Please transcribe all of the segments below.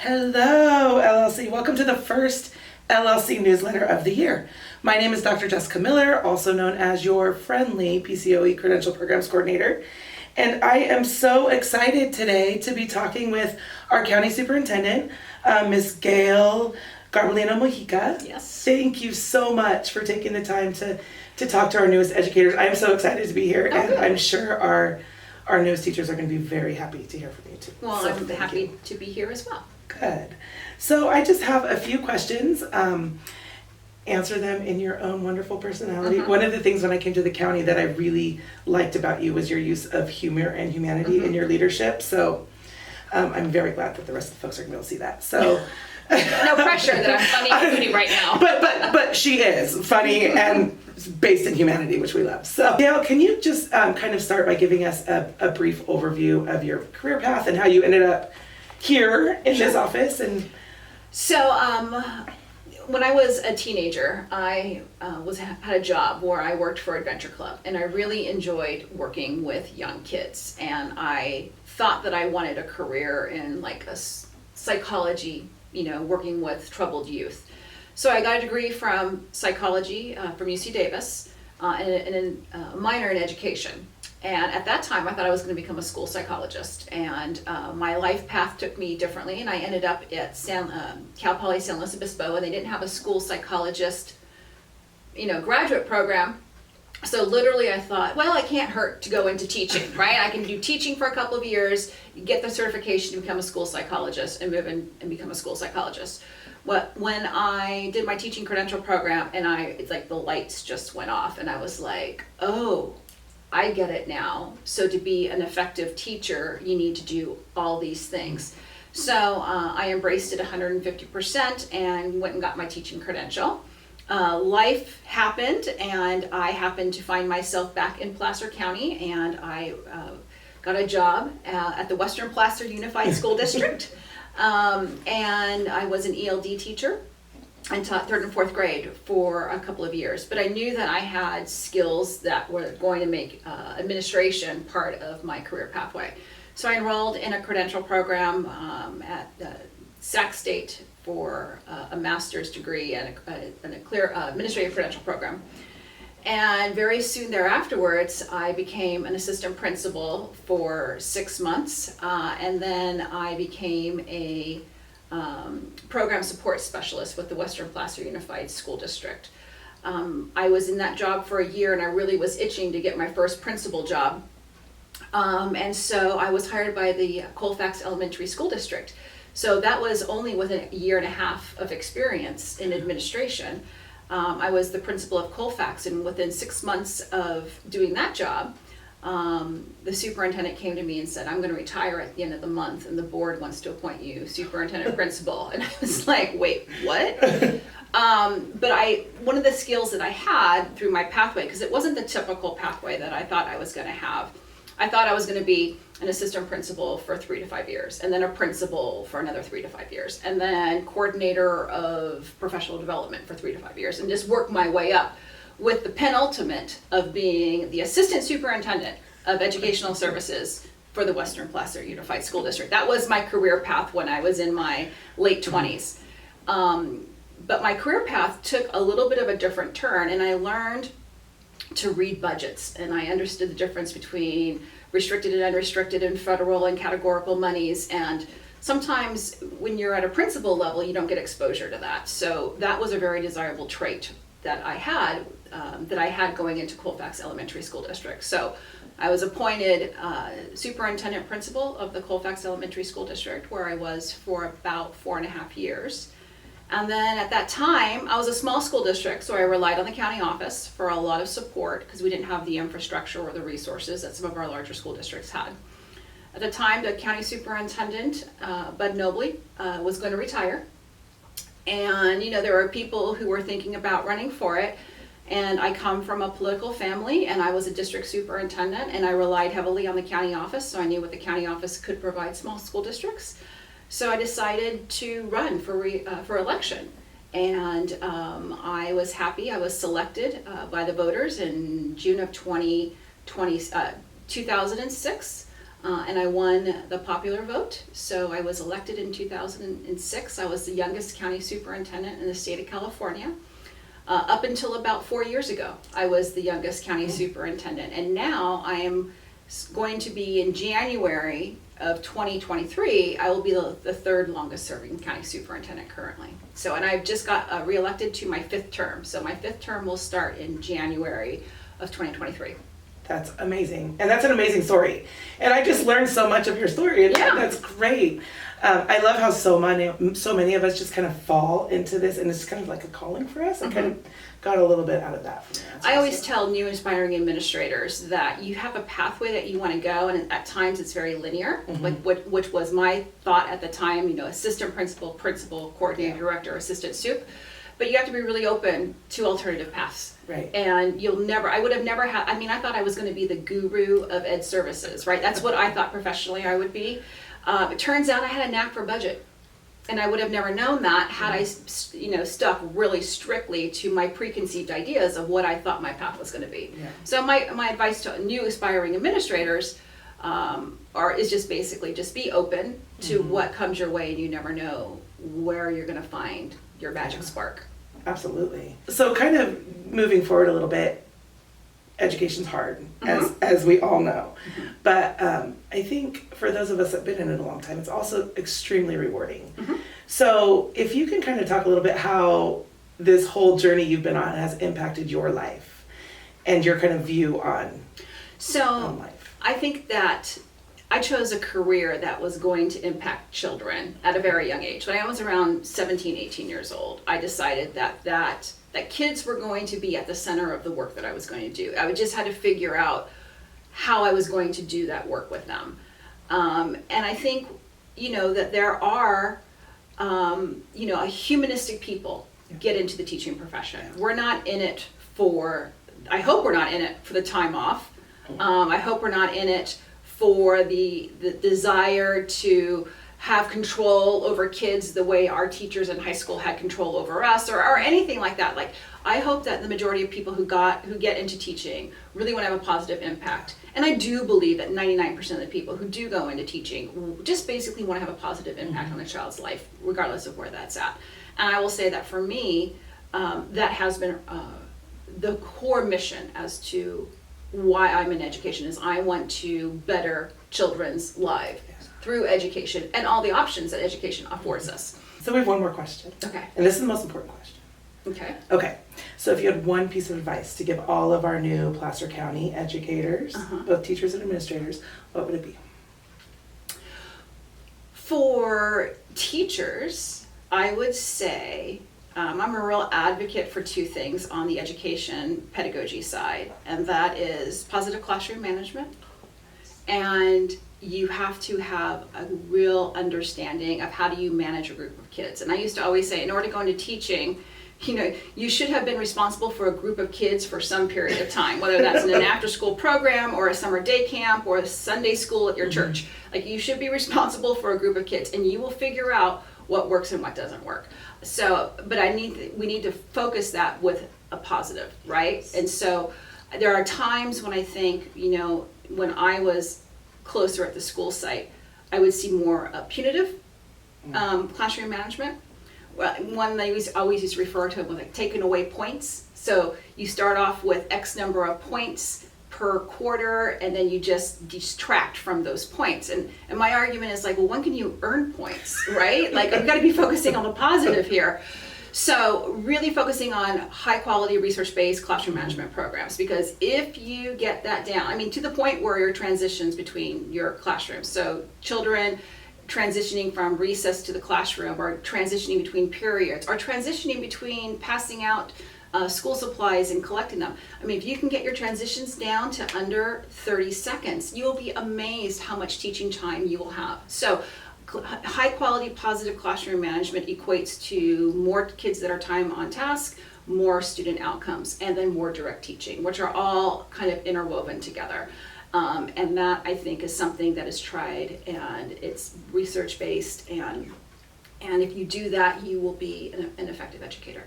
Hello, LLC. Welcome to the first LLC newsletter of the year. My name is Dr. Jessica Miller, also known as your friendly PCOE Credential Programs Coordinator. And I am so excited today to be talking with our County Superintendent, Ms. Gayle Garbolio-Mojica. Yes. Thank you so much for taking the time to talk to our newest educators. I'm so excited to be here, and good. I'm sure our newest teachers are going to be very happy to hear from you too. Well, So I'm thank happy you. to be here as well. Good. So I just have a few questions. Answer them in your own wonderful personality. One of the things when I came to the county that I really liked about you was your use of humor and humanity in your leadership. So I'm very glad that the rest of the folks are going to be able to see that. So No pressure that I'm funny and moody right now. but she is funny and based in humanity, which we love. So Gayle, can you just kind of start by giving us a brief overview of your career path and how you ended up here in this office? And So, when I was a teenager, I had a job where I worked for Adventure Club, and I really enjoyed working with young kids. And I thought that I wanted a career in like a psychology, working with troubled youth. So I got a degree from psychology from UC Davis and a minor in education. And at that time, I thought I was going to become a school psychologist. And my life path took me differently, and I ended up at Cal Poly San Luis Obispo, and they didn't have a school psychologist, graduate program. So literally I thought, well, it can't hurt to go into teaching, right? I can do teaching for a couple of years, get the certification to become a school psychologist, and move in and become a school psychologist. When I did my teaching credential program, it's like the lights just went off, and I was like, oh, I get it now. So to be an effective teacher, you need to do all these things. So I embraced it 150% and went and got my teaching credential. Life happened, and I happened to find myself back in Placer County, and I got a job at the Western Placer Unified School District. And I was an ELD teacher and taught 3rd and 4th grade for a couple of years. But I knew that I had skills that were going to make administration part of my career pathway. So I enrolled in a credential program at Sac State for a master's degree and a clear administrative credential program. And very soon thereafterwards, I became an assistant principal for 6 months. And then I became a program support specialist with the Western Placer Unified School District. I was in that job for a year, and I really was itching to get my first principal job. And so I was hired by the Colfax Elementary School District. So that was only within a year and a half of experience in administration. I was the principal of Colfax, and within 6 months of doing that job, the superintendent came to me and said, I'm going to retire at the end of the month, and the board wants to appoint you superintendent principal. And I was like, wait, what? But one of the skills that I had through my pathway, because it wasn't the typical pathway that I thought I was going to have. I thought I was going to be an assistant principal for 3 to 5 years, and then a principal for another 3 to 5 years, and then coordinator of professional development for 3 to 5 years, and just work my way up, with the penultimate of being the assistant superintendent of educational services for the Western Placer Unified School District. That was my career path when I was in my late 20s. But my career path took a little bit of a different turn, and I learned to read budgets, and I understood the difference between restricted and unrestricted and federal and categorical monies. And sometimes when you're at a principal level, you don't get exposure to that. So that was a very desirable trait that I had going into Colfax Elementary School District. So I was appointed superintendent principal of the Colfax Elementary School District, where I was for about 4.5 years. And then at that time, I was a small school district, so I relied on the county office for a lot of support because we didn't have the infrastructure or the resources that some of our larger school districts had. At the time, the county superintendent, Bud Nobley, was going to retire. And, there were people who were thinking about running for it. And I come from a political family, and I was a district superintendent, and I relied heavily on the county office, so I knew what the county office could provide small school districts. So I decided to run for election, and I was happy. I was selected by the voters in June of 2006. and I won the popular vote. So I was elected in 2006. I was the youngest county superintendent in the state of California. Up until about 4 years ago, I was the youngest county superintendent. And now I am going to be, in January of 2023, I will be the third longest serving county superintendent currently. So, and I've just got reelected to my 5th term. So my 5th term will start in January of 2023. That's amazing. And that's an amazing story. And I just learned so much of your story, and that's great. I love how so many of us just kind of fall into this, and it's kind of like a calling for us. I kind of got a little bit out of that from your answer. I always tell new aspiring administrators that you have a pathway that you want to go, and at times it's very linear, like which was my thought at the time, assistant principal, coordinator, director, assistant soup. But you have to be really open to alternative paths. Right. And I would have never had, I thought I was going to be the guru of ed services, right? That's what I thought professionally I would be. It turns out I had a knack for budget. And I would have never known that had I, stuck really strictly to my preconceived ideas of what I thought my path was going to be. Yeah. So my advice to new aspiring administrators is just basically just be open to what comes your way, and you never know where you're going to find your magic spark. Absolutely. So kind of moving forward a little bit, education's hard, as we all know. But I think for those of us that have been in it a long time, it's also extremely rewarding. So if you can kind of talk a little bit how this whole journey you've been on has impacted your life and your kind of view on life. I think that I chose a career that was going to impact children at a very young age. When I was around 17, 18 years old, I decided that kids were going to be at the center of the work that I was going to do. I just had to figure out how I was going to do that work with them. And I think, that there are, a humanistic people get into the teaching profession. We're not in it I hope we're not in it for the time off. I hope we're not in it for the desire to have control over kids the way our teachers in high school had control over us, or anything like that. Like, I hope that the majority of people who get into teaching really want to have a positive impact. And I do believe that 99% of the people who do go into teaching just basically want to have a positive impact on a child's life, regardless of where that's at. And I will say that for me, that has been the core mission as to why I'm in education, is I want to better children's lives through education and all the options that education affords us. So we have one more question. Okay. And this is the most important question. Okay. So if you had one piece of advice to give all of our new Placer County educators, both teachers and administrators, what would it be? For teachers, I would say I'm a real advocate for 2 things on the education pedagogy side, and that is positive classroom management, and you have to have a real understanding of how do you manage a group of kids. And I used to always say, in order to go into teaching, you should have been responsible for a group of kids for some period of time, whether that's in an after-school program or a summer day camp or a Sunday school at your church. Like, you should be responsible for a group of kids, and you will figure out what works and what doesn't work. So, but we need to focus that with a positive, right? And so there are times when I think, when I was closer at the school site, I would see more punitive classroom management. One they always used to refer to was like taking away points. So you start off with X number of points per quarter, and then you just detract from those points. And my argument is like, well, when can you earn points, right? Like, I've got to be focusing on the positive here. So really focusing on high quality research-based classroom management programs, because if you get that down, to the point where your transitions between your classrooms, so children transitioning from recess to the classroom, or transitioning between periods, or transitioning between passing out school supplies and collecting them. If you can get your transitions down to under 30 seconds, you'll be amazed how much teaching time you will have. So high quality positive classroom management equates to more kids that are time on task, more student outcomes, and then more direct teaching, which are all kind of interwoven together. And that, I think, is something that is tried, and it's research based, and if you do that, you will be an effective educator.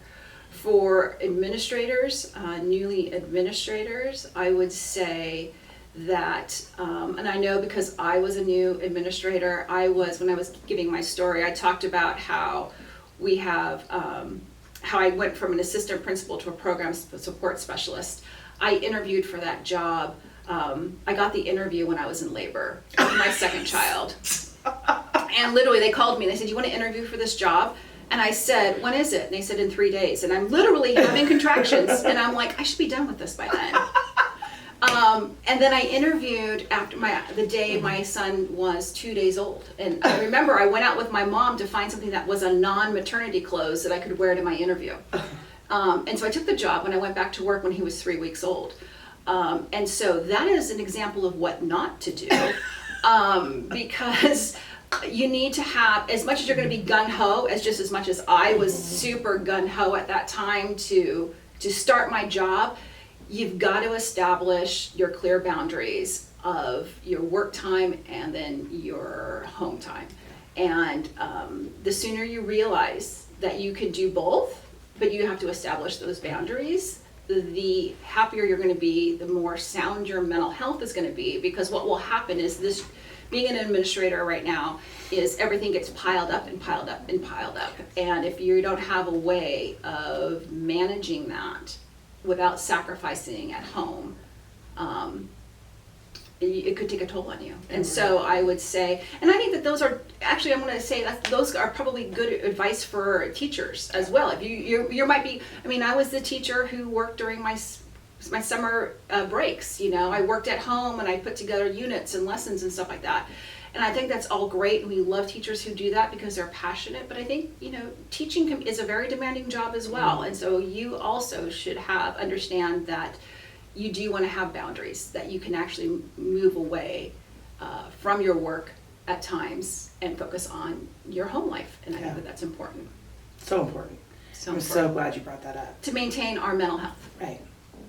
For administrators, newly administrators, I would say that, and I know because I was a new administrator, when I was giving my story, I talked about how we have, how I went from an assistant principal to a program support specialist. I interviewed for that job. I got the interview when I was in labor with my second child. And literally they called me and they said, "You want to interview for this job?" And I said, "When is it?" And they said, "In 3 days." And I'm literally having contractions. And I'm like, I should be done with this by then. And then I interviewed after the day my son was 2 days old. And I remember I went out with my mom to find something that was a non-maternity clothes that I could wear to my interview. And so I took the job when I went back to work when he was 3 weeks old. And so that is an example of what not to do. Because you need to have, as much as you're going to be gung-ho, as much as I was super gung-ho at that time to start my job, you've got to establish your clear boundaries of your work time and then your home time. And the sooner you realize that you can do both, but you have to establish those boundaries, the happier you're going to be, the more sound your mental health is going to be. Because what will happen is this, being an administrator right now, is everything gets piled up and piled up and piled up. And if you don't have a way of managing that without sacrificing at home, it could take a toll on you. And so I would say, and I think that those are, actually I'm going to say that those are probably good advice for teachers as well. If you might be, I mean, I was the teacher who worked during my summer breaks. You know, I worked at home and I put together units and lessons and stuff like that. And I think that's all great, and we love teachers who do that because they're passionate. But I think, you know, teaching is a very demanding job as well. And so you also should understand that you do want to have boundaries, that you can actually move away from your work at times and focus on your home life. And I think that that's important. So important. I'm so glad you brought that up. To maintain our mental health. Right.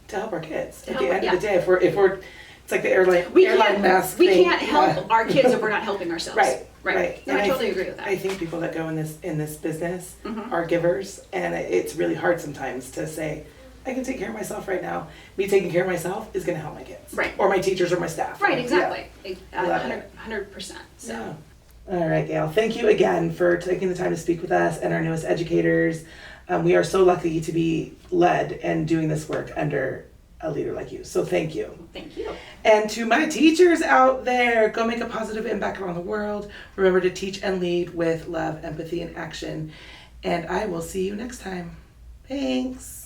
To help our kids. At the end of the day, if we're it's like the airline mask we thing. can't help our kids if we're not helping ourselves. Right. No, I totally agree with that. I think people that go in this business are givers, and it's really hard sometimes to say, I can take care of myself right now. Me taking care of myself is going to help my kids. Right. Or my teachers or my staff. Right, exactly. Yeah. 100%. So. Yeah. All right, Gayle. Thank you again for taking the time to speak with us and our newest educators. We are so lucky to be led and doing this work under a leader like you. So thank you. Thank you. And to my teachers out there, go make a positive impact around the world. Remember to teach and lead with love, empathy, and action. And I will see you next time. Thanks.